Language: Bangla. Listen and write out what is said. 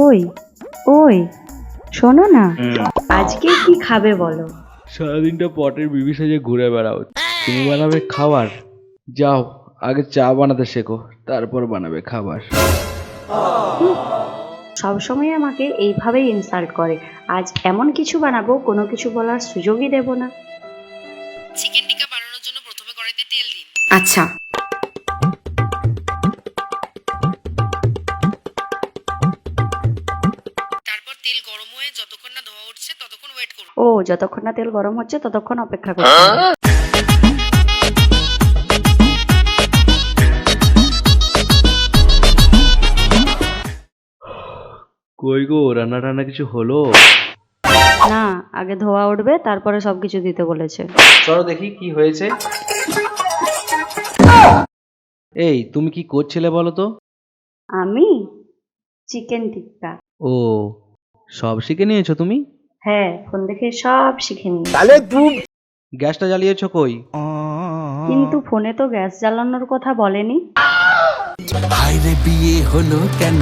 ওই ওই শোনো না, আজকে কি খাবে বলো? সারাদিনটা পটের বিবি সেজে ঘুরে বেড়াও। তুমি বানাবে খাবার? যাও, আগে চা বানাতে শেখো, তারপর বানাবে খাবার। সবসময় আমাকে এইভাবেই ইনসাল্ট করে। আজ এমন কিছু বানাবো, কোনো কিছু বলার সুযোগই দেব না। চিকেন টিক্কা বানানোর জন্য প্রথমে কড়াইতে তেল দিন। আচ্ছা। তারপর তেল গরম হয়ে যতক্ষণ না ধোয়া উঠছে ততক্ষণ ওয়েট করুন। ও, যতক্ষণ না তেল গরম হচ্ছে ততক্ষণ অপেক্ষা করতে হবে। কই গো, রান্না টান্না কিছু হলো? না, আগে ধোয়া উঠবে তারপরে সবকিছু দিতে বলেছে। চলো দেখি কি হয়েছে। এই, তুমি কি করছিলে বলো তো? আমি চিকেন টিক্কা। ও, সব শিখে নিয়েছো তুমি? হ্যাঁ, ফোন দেখে সব শিখে নিই। গ্যাসটা জ্বালিয়েছো কই? কিন্তু ফোনে তো গ্যাস জ্বালানোর কথা বলেনি। হায়রে বিয়ে হলো কেন?